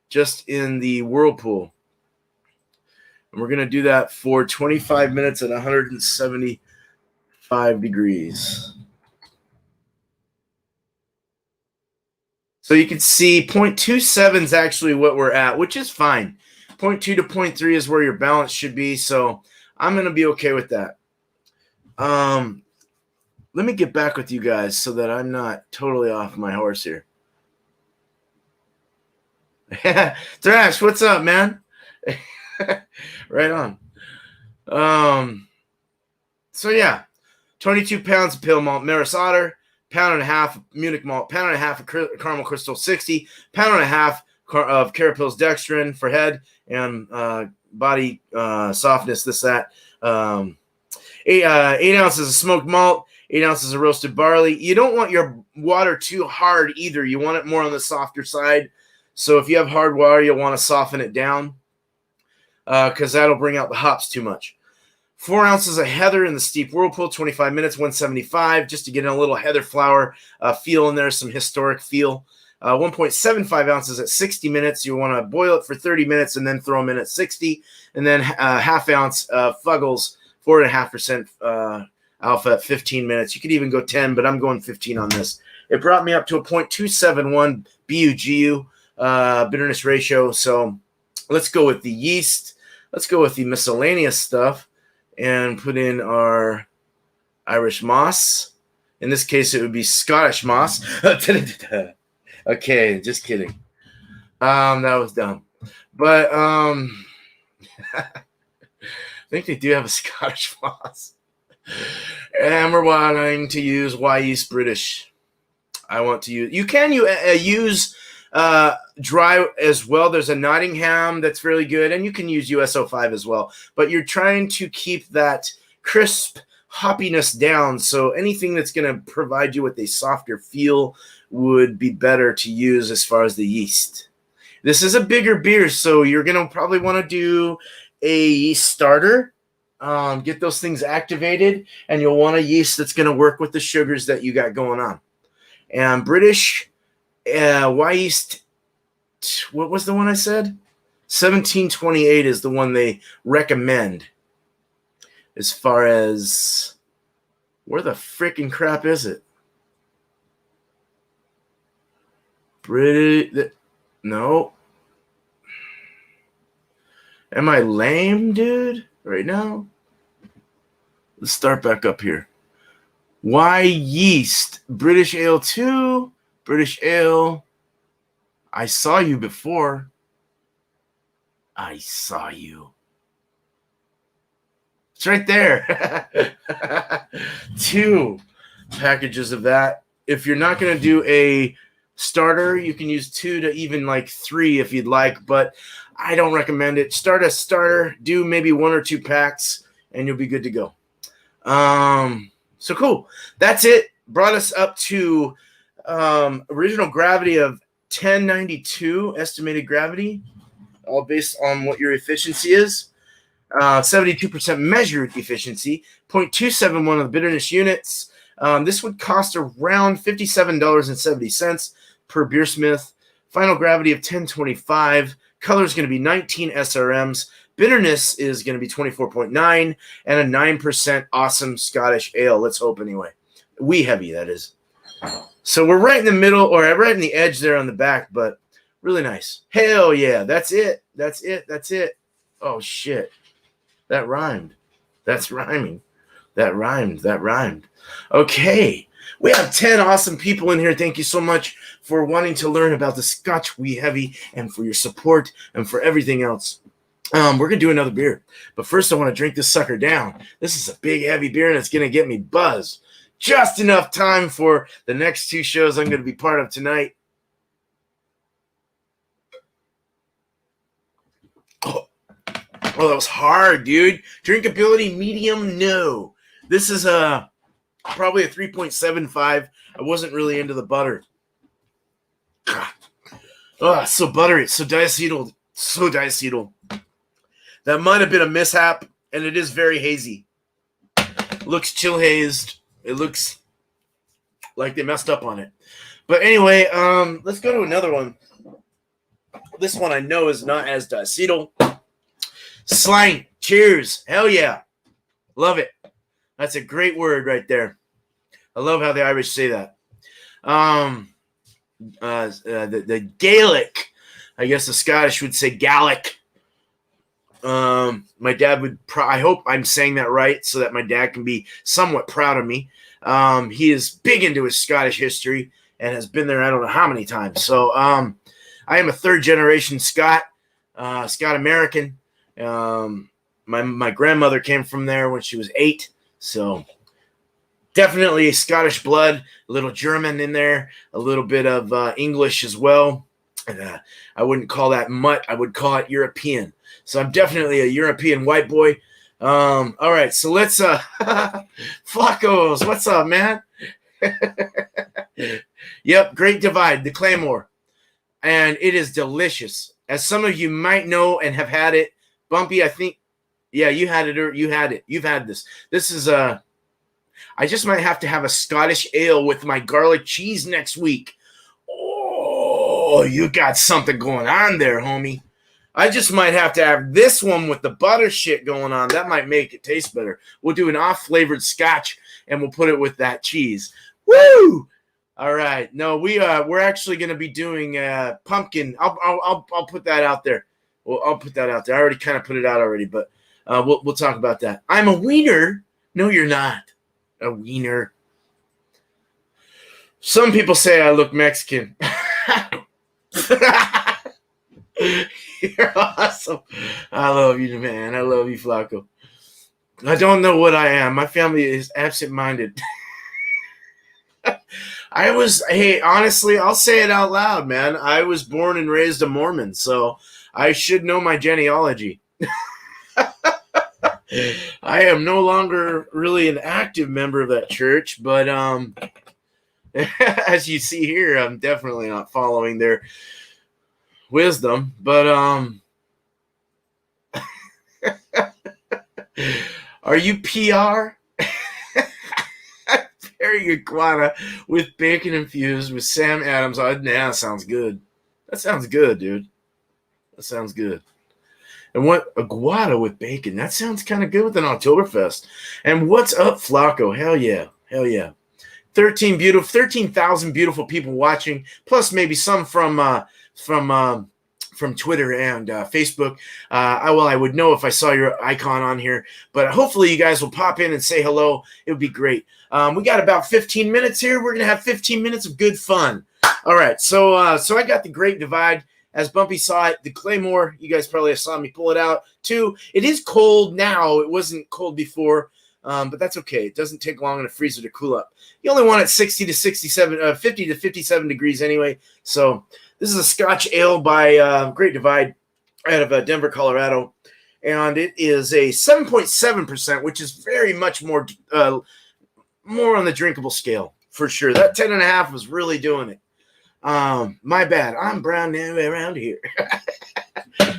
just in the whirlpool. And we're going to do that for 25 minutes at 175 degrees. So you can see 0.27 is actually what we're at, which is fine. 0.2 to 0.3 is where your balance should be. So I'm going to be okay with that. Let me get back with you guys so that I'm not totally off my horse here. Thrash, what's up, man? Right on. So yeah, 22 pounds of pale malt Maris Otter, pound and a half of Munich malt, pound and a half of caramel crystal 60, pound and a half of Carapils dextrin for head and body softness, this, that. 8 ounces of smoked malt, 8 ounces of roasted barley. You don't want your water too hard either. You want it more on the softer side. So if you have hard water, you'll want to soften it down because that'll bring out the hops too much. 4 ounces of heather in the steep whirlpool, 25 minutes, 175, just to get a little heather flower feel in there, some historic feel. 1.75 ounces at 60 minutes. You want to boil it for 30 minutes and then throw them in at 60. And then half ounce Fuggles, 4.5% alpha at 15 minutes. You could even go 10, but I'm going 15 on this. It brought me up to a 0.271 BUGU bitterness ratio. So let's go with the yeast. Let's go with the miscellaneous stuff and put in our Irish moss. In this case, it would be Scottish moss. Okay, just kidding. That was dumb. But I think they do have a Scottish moss. And we're wanting to use Yeast British. I want to use. You can use dry as well. There's a Nottingham that's really good, and you can use USO5 as well. But you're trying to keep that crisp hoppiness down. So anything that's going to provide you with a softer feel would be better to use as far as the yeast. This is a bigger beer, so you're going to probably want to do a yeast starter. Get those things activated, and you'll want a yeast that's going to work with the sugars that you got going on. And British yeast, what was the one I said? 1728 is the one they recommend. As far as where the freaking crap is it? No. Am I lame, dude? Right now? Let's start back up here. Yeast? British Ale 2. British Ale. I saw you before. I saw you. It's right there. 2 packages of that. If you're not going to do a starter, you can use 2 to even like 3 if you'd like, but I don't recommend it. Start a starter, do maybe 1 or 2 packs, and you'll be good to go. So cool. That's it. Brought us up to original gravity of 1092, estimated gravity, all based on what your efficiency is. 72% measured efficiency, 0.271 of the bitterness units. This would cost around $57.70 per BeerSmith. Final gravity of 1025. Color is going to be 19 SRMs. Bitterness is going to be 24.9 and a 9% awesome Scottish ale. Let's hope anyway. Wee Heavy, that is. So we're right in the middle, or right in the edge there on the back, but really nice. Hell yeah. That's it. That's it. That's it. Oh, shit. That rhymed. That's rhyming. That rhymed. Okay. We have 10 awesome people in here. Thank you so much for wanting to learn about the Scotch Wee Heavy and for your support and for everything else. We're going to do another beer. But first, I want to drink this sucker down. This is a big, heavy beer, and it's going to get me buzzed. Just enough time for the next 2 shows I'm going to be part of tonight. Oh, that was hard, dude. Drinkability medium, no. This is probably a 3.75. I wasn't really into the butter. Oh, it's so buttery. It's so diacetyl. So diacetyl. That might have been a mishap, and it is very hazy. Looks chill hazed. It looks like they messed up on it. But anyway, let's go to another one. This one I know is not as diacetyl. Slang. Cheers. Hell yeah. Love it. That's a great word right there. I love how the Irish say that. The Gaelic. I guess the Scottish would say Gaelic. My dad would, I hope I'm saying that right so that my dad can be somewhat proud of me. He is big into his Scottish history and has been there I don't know how many times. So I am a 3rd generation Scot American. My grandmother came from there when she was 8. So definitely Scottish blood, a little German in there, a little bit of English as well. And I wouldn't call that mutt. I would call it European. So I'm definitely a European white boy. All right, so let's Flacos, what's up, man? Yep, Great Divide, the Claymore. And it is delicious. As some of you might know and have had it, Bumpy, I think, yeah, you had it or you had it. You've had this. This is I just might have to have a Scottish ale with my garlic cheese next week. Oh, you got something going on there, homie. I just might have to have this one with the butter shit going on. That might make it taste better. We'll do an off-flavored scotch, and we'll put it with that cheese. Woo! All right. No, we're actually going to be doing pumpkin. I'll put that out there. Well, I'll put that out there. I already kind of put it out already, but we'll talk about that. I'm a wiener. No, you're not a wiener. Some people say I look Mexican. You're awesome. I love you, man. I love you, Flacco. I don't know what I am. My family is absent-minded. Hey, honestly, I'll say it out loud, man. I was born and raised a Mormon, so I should know my genealogy. I am no longer really an active member of that church, but as you see here, I'm definitely not following their wisdom, but are you PR? Perry iguana with bacon infused with Sam Adams. That sounds good. That sounds good, dude. That sounds good. And what iguana with bacon? That sounds kind of good with an Oktoberfest. And what's up, Flacco? Hell yeah. Hell yeah. 13,000 beautiful people watching, plus maybe some from Twitter and Facebook. I would know if I saw your icon on here, but hopefully you guys will pop in and say hello. It would be great. We got about 15 minutes here. We're going to have 15 minutes of good fun. All right. So I got the Great Divide. As Bumpy saw it, the Claymore, you guys probably saw me pull it out too. It is cold now. It wasn't cold before. But that's okay. It doesn't take long in a freezer to cool up. You only want it 50 to 57 degrees anyway. So this is a Scotch ale by Great Divide out of Denver, Colorado. And it is a 7.7%, which is very much more on the drinkable scale for sure. That 10.5 was really doing it. My bad. I'm brown now around here.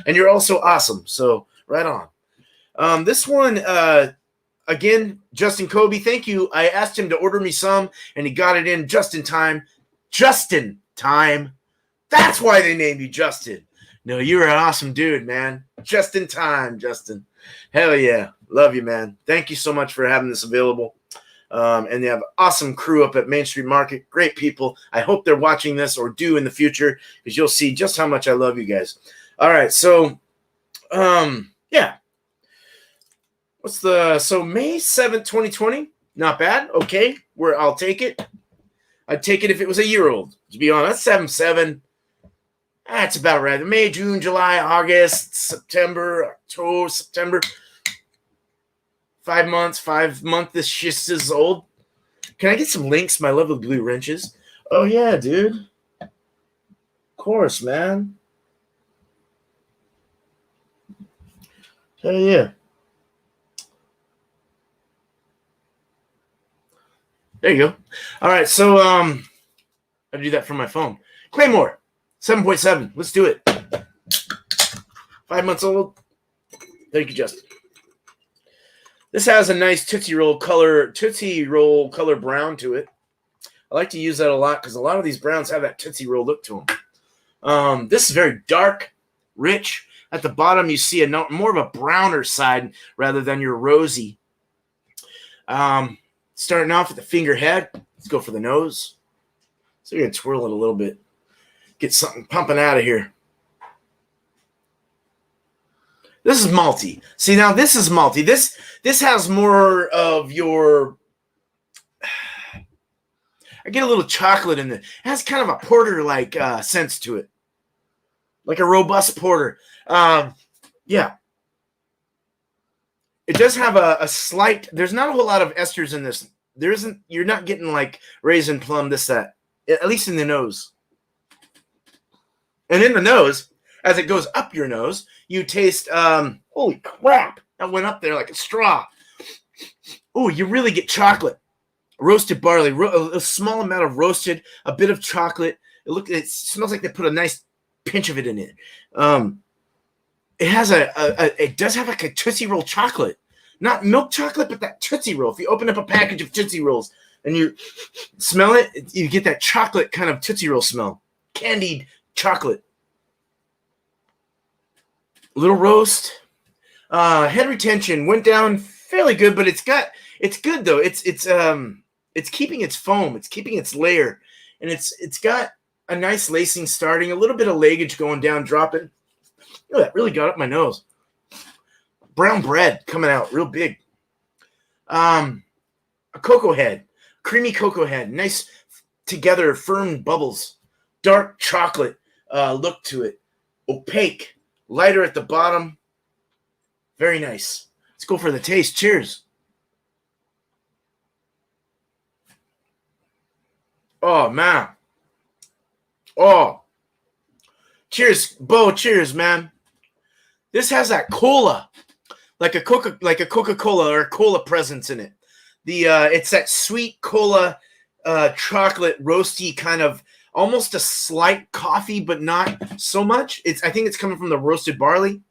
And you're also awesome. So right on. This one, again, Justin Kobe, thank you. I asked him to order me some, and he got it in just in time. Justin time. That's why they named you Justin. No, you're an awesome dude, man. Just in time, Justin. Hell yeah. Love you, man. Thank you so much for having this available. And they have an awesome crew up at Main Street Market. Great people. I hope they're watching this or do in the future because you'll see just how much I love you guys. All right, so, yeah. So May 7th, 2020, Not bad. Okay, I'll take it. I'd take it if it was a year old. To be honest, 7.7. That's about right. May, June, July, August, September, October, September. 5 months. 5 months. This shit is old. Can I get some links? My lovely blue wrenches. Oh yeah, dude. Of course, man. Hell yeah. There you go. All right, so I do that from my phone. Claymore, 7.7. Let's do it. 5 months old. Thank you, Justin. This has a nice Tootsie Roll color brown to it. I like to use that a lot because a lot of these browns have that Tootsie Roll look to them. This is very dark, rich. At the bottom, you see more of a browner side rather than your rosy. Starting off with the finger head. Let's go for the nose. So you're going to twirl it a little bit. Get something pumping out of here. This is malty. See, now this is malty. This has more of your... I get a little chocolate in it. It has kind of a porter-like sense to it. Like a robust porter. Yeah. It does have a slight... There's not a whole lot of esters in this. There isn't... You're not getting like raisin, plum, this, that. At least in the nose. And in the nose... As it goes up your nose, you taste, holy crap, that went up there like a straw. Oh, you really get chocolate. Roasted barley, a small amount of roasted, a bit of chocolate. It smells like they put a nice pinch of it in it. It has it does have like a Tootsie Roll chocolate. Not milk chocolate, but that Tootsie Roll. If you open up a package of Tootsie Rolls and you smell it, you get that chocolate kind of Tootsie Roll smell. Candied chocolate. Little roast. Head retention went down fairly good, but it's good though. It's keeping its foam, it's keeping its layer, and it's got a nice lacing starting, a little bit of leggage going down, dropping. Oh, that really got up my nose. Brown bread coming out real big. A cocoa head, creamy cocoa head, nice together, firm bubbles, dark chocolate look to it, opaque. Lighter at the bottom. Very nice. Let's go for the taste. Cheers. Oh, man. Oh. Cheers, Bo. Cheers, man. This has that cola. Like a Coca-Cola or a cola presence in it. It's that sweet cola, chocolate, roasty kind of almost a slight coffee, but not so much. I think it's coming from the roasted barley.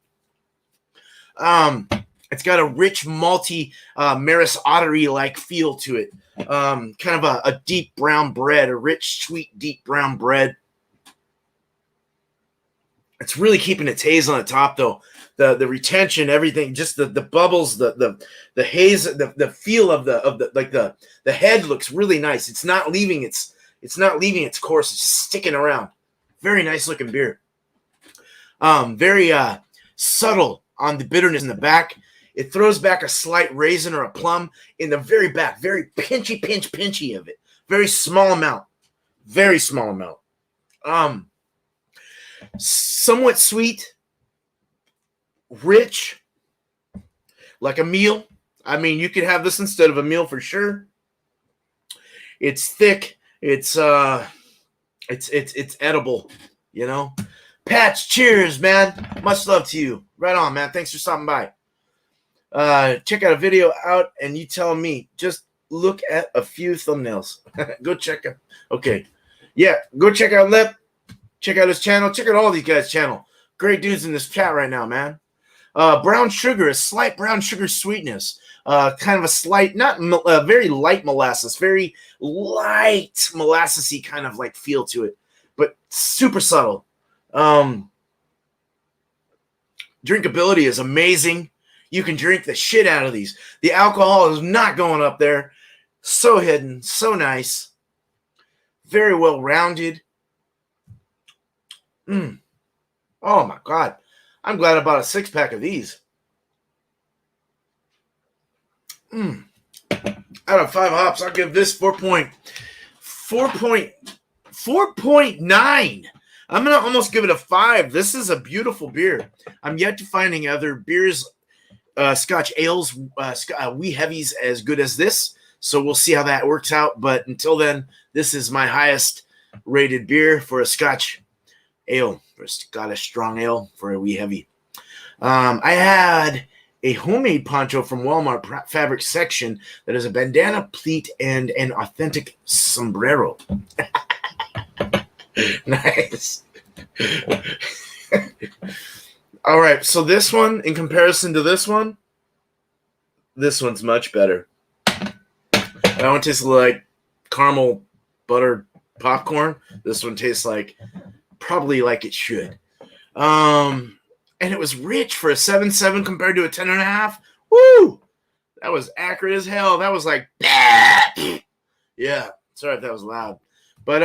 It's got a rich, malty, Maris Ottery-like feel to it. Kind of a deep brown bread, a rich, sweet, deep brown bread. It's really keeping its haze on the top, though. The retention, everything, just the bubbles, the haze, the feel of the head looks really nice. It's not leaving its course. It's just sticking around. Very nice looking beer. Very subtle on the bitterness in the back. It throws back a slight raisin or a plum in the very back. Very pinchy of it. Very small amount. Very small amount. Somewhat sweet. Rich. Like a meal. I mean, you could have this instead of a meal for sure. It's thick. It's edible, you know. Patch, cheers, man. Much love to you. Right on, man. Thanks for stopping by. Check out a video out, and you tell me. Just look at a few thumbnails. Go check out. Okay, yeah. Go check out Lep. Check out his channel. Check out all these guys' channel. Great dudes in this chat right now, man. Brown sugar, a slight brown sugar sweetness. Kind of a slight, not very light molasses, very light molassesy kind of like feel to it, but super subtle. Drinkability is amazing. You can drink the shit out of these. The alcohol is not going up there. So hidden, so nice. Very well rounded. Oh my God. I'm glad I bought a 6-pack of these. Out of 5 hops, I'll give this 4.9. I'm going to almost give it a 5. This is a beautiful beer. I'm yet to finding other beers, Scotch ales, wee heavies as good as this. So we'll see how that works out. But until then, this is my highest rated beer for a Scotch ale, for a Scottish strong ale, for a wee heavy. I had a homemade poncho from Walmart fabric section that is a bandana, pleat, and an authentic sombrero. Nice. All right, so this one, in comparison to this one's much better. That one tastes like caramel butter popcorn. This one tastes like probably like it should. And it was rich for a 7.7 compared to a 10.5. Woo! That was accurate as hell. That was like, yeah. Sorry if that was loud, but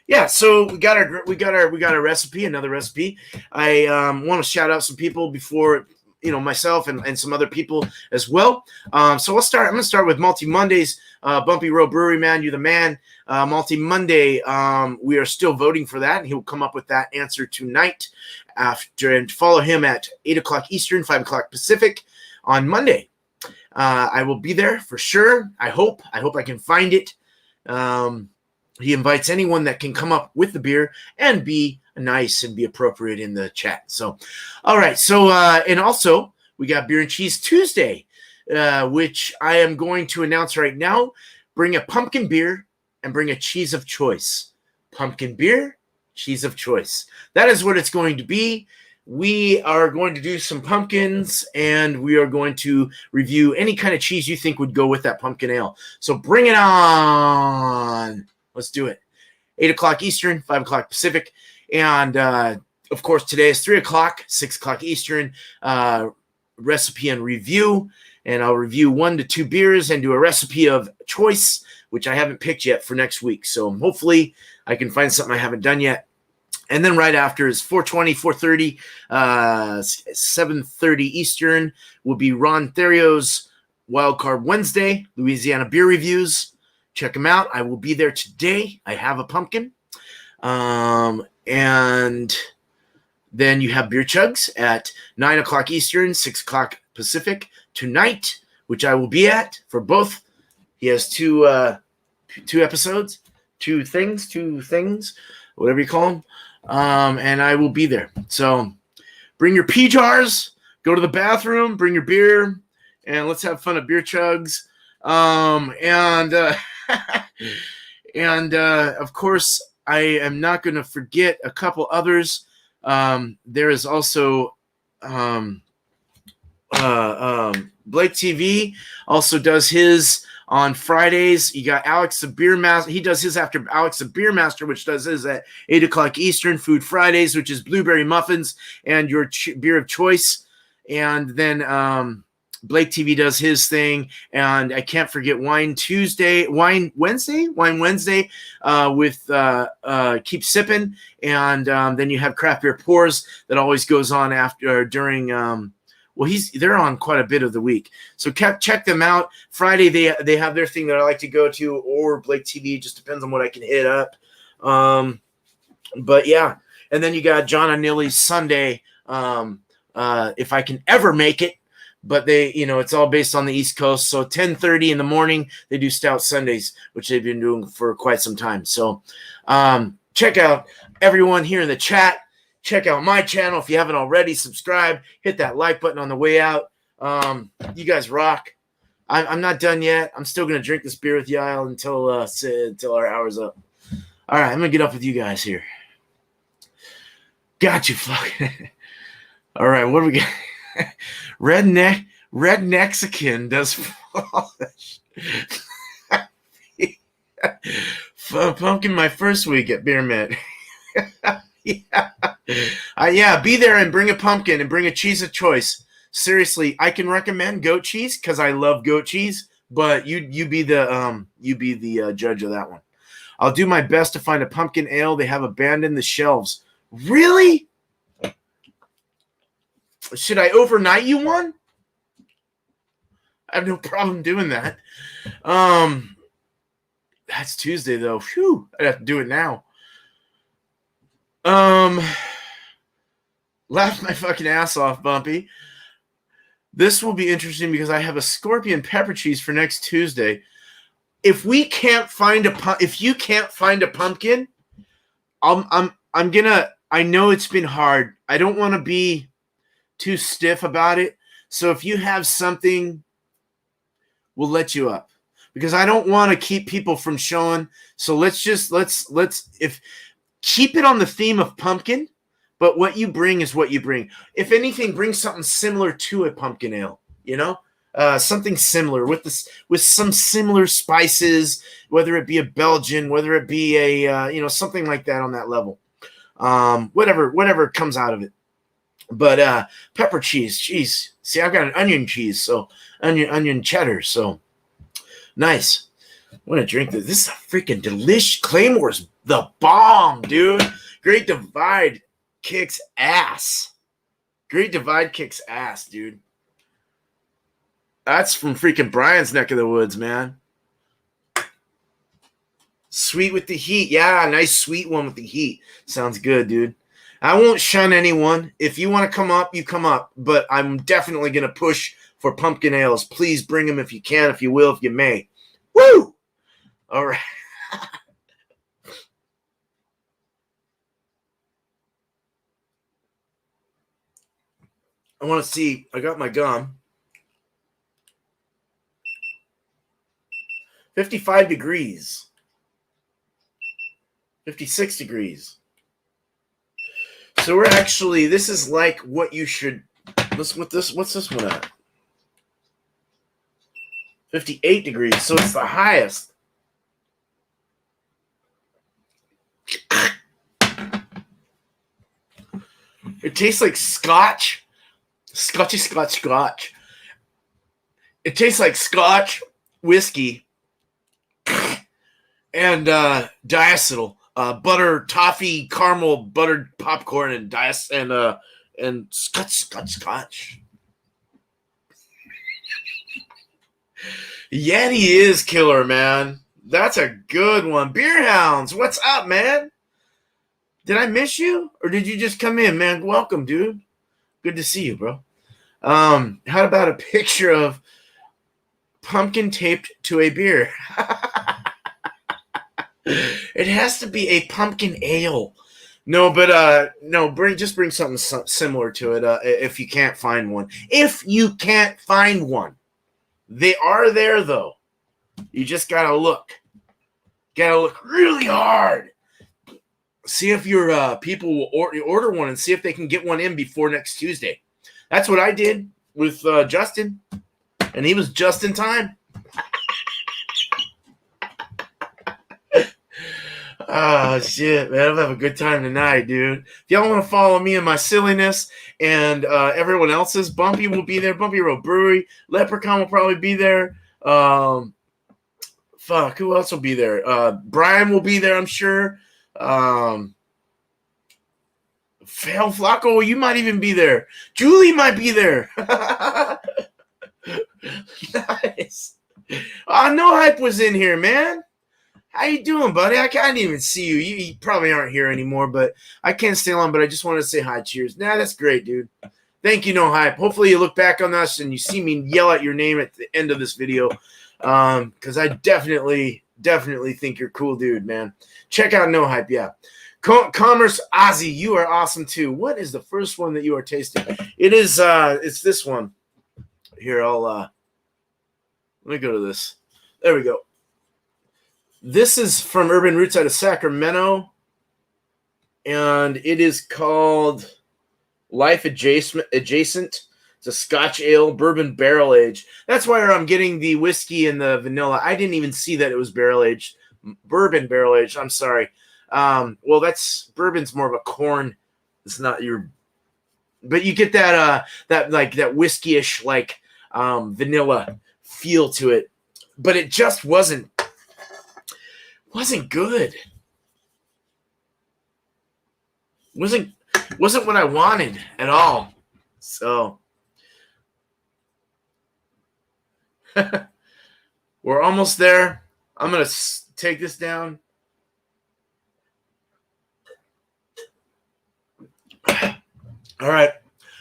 yeah. So we got a recipe, another recipe. I want to shout out some people before, myself and some other people as well. So I'm going to start with Multi Mondays. Bumpy Road Brewery, man, you're the man. Multi Monday, we are still voting for that, and he will come up with that answer tonight after, and follow him at 8 o'clock Eastern, 5 o'clock Pacific on Monday. I will be there for sure. I hope I can find it. He invites anyone that can come up with the beer and be nice and be appropriate in the chat. So, all right. So, and also we got Beer and Cheese Tuesday, which I am going to announce right now. Bring a pumpkin beer and bring a cheese of choice. Pumpkin beer, cheese of choice. That is what it's going to be. We are going to do some pumpkins, and we are going to review any kind of cheese you think would go with that pumpkin ale. So bring it on. Let's do it. 8 o'clock Eastern, 5 o'clock Pacific. And, of course, today is 3 o'clock, 6 o'clock Eastern, recipe and review. And I'll review 1 to 2 beers and do a recipe of choice, which I haven't picked yet for next week. So hopefully I can find something I haven't done yet. And then right after is 4:20, 4:30, 7:30 Eastern will be Ron Theriot's Wildcard Wednesday, Louisiana beer reviews. Check them out. I will be there today. I have a pumpkin. And then you have Beer Chugs at 9 o'clock Eastern, 6 o'clock Pacific tonight, which I will be at for both. He has two episodes, two things, whatever you call them. And I will be there. So bring your pee jars, go to the bathroom, bring your beer, and let's have fun at Beer Chugs. And of course, I am not going to forget a couple others. There is also Blake TV also does his on Fridays. You got Alex the Beer Master. He does his after Alex the Beer Master, which does his at 8 o'clock Eastern. Food Fridays, which is blueberry muffins and your beer of choice. And then Blake TV does his thing. And I can't forget Wine Wednesday with Keep Sipping. And then you have Craft Beer Pours that always goes on during they're on quite a bit of the week. So check them out. Friday, they have their thing that I like to go to, or Blake TV. Just depends on what I can hit up. But yeah. And then you got John and Nilly's Sunday, if I can ever make it. But it's all based on the East Coast. So 10:30 in the morning, they do Stout Sundays, which they've been doing for quite some time. So check out everyone here in the chat. Check out my channel if you haven't already. Subscribe. Hit that like button on the way out. You guys rock. I'm not done yet. I'm still going to drink this beer with y'all until our hour's up. All right, I'm going to get up with you guys here. Got you, fucking. All right, what do we got? Red Mexican does polish. Pumpkin my first week at Beer Met. Yeah, be there and bring a pumpkin and bring a cheese of choice. Seriously, I can recommend goat cheese because I love goat cheese, but you be the judge of that one. I'll do my best to find a pumpkin ale. They have abandoned the shelves. Really? Should I overnight you one? I have no problem doing that. That's Tuesday though. Phew, I'd have to do it now. Laughed my fucking ass off, Bumpy. This will be interesting because I have a scorpion pepper cheese for next Tuesday. If we can't find if you can't find a pumpkin, I'm gonna. I know it's been hard. I don't want to be too stiff about it. So if you have something, we'll let you up because I don't want to keep people from showing. So let's keep it on the theme of pumpkin. But what you bring is what you bring. If anything, bring something similar to a pumpkin ale, you know, something similar with some similar spices, whether it be a Belgian, whether it be a, something like that on that level. Whatever comes out of it. But pepper cheese, see, I've got an onion cheese, so onion cheddar, so nice. I want to drink this. This is a freaking delish. Claymore's the bomb, dude. Great Divide kicks ass. Great Divide kicks ass, dude. That's from freaking Brian's neck of the woods, man. Sweet with the heat. Yeah, nice sweet one with the heat. Sounds good, dude. I won't shun anyone. If you want to come up, you come up. But I'm definitely going to push for pumpkin ales. Please bring them if you can, if you will, if you may. Woo! All right. I want to see. I got my gum. 55 degrees. 56 degrees. So we're actually, this is like what you should, what's this one at? 58 degrees. So it's the highest. It tastes like scotch. Scotch. It tastes like scotch, whiskey, and diacetyl, butter, toffee, caramel, buttered popcorn, and and scotch. Yeti is killer, man. That's a good one. Beer Hounds, what's up, man? Did I miss you, or did you just come in, man? Welcome, dude. Good to see you, bro. How about a picture of pumpkin taped to a beer? It has to be a pumpkin ale. No, but bring something similar to it if you can't find one. If you can't find one. They are there though. You just gotta look. Gotta look really hard. See if your people will order one and see if they can get one in before next Tuesday. That's what I did with Justin, and he was just in time. Oh, shit, man. I'm having a good time tonight, dude. If y'all want to follow me in my silliness and everyone else's, Bumpy will be there. Bumpy Road Brewery. Leprechaun will probably be there. Who else will be there? Brian will be there, I'm sure. Flacco, you might even be there. Julie might be there. Nice. No Hype was in here, man. How you doing, buddy? I can't even see you. You probably aren't here anymore, but I can't stay long, but I just wanted to say hi. Cheers. Nah, that's great, dude. Thank you, No Hype. Hopefully you look back on us and you see me yell out your name at the end of this video, because I definitely think you're cool, dude, man. Check out No Hype, yeah. Commerce Ozzy, you are awesome, too. What is the first one that you are tasting? It is, it's this one. Here, let me go to this. There we go. This is from Urban Roots out of Sacramento, and it is called Life Adjacent. It's a Scotch Ale, bourbon barrel aged. That's why I'm getting the whiskey and the vanilla. I didn't even see that it was barrel aged, bourbon barrel aged. I'm sorry. Well, bourbon's more of a corn. It's not but you get that that whiskey-ish vanilla feel to it, but it just wasn't good. Wasn't what I wanted at all. So We're almost there. I'm going to take this down. All right.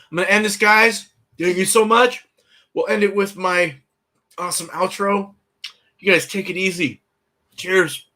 I'm going to end this, guys. Thank you so much. We'll end it with my awesome outro. You guys take it easy. Cheers.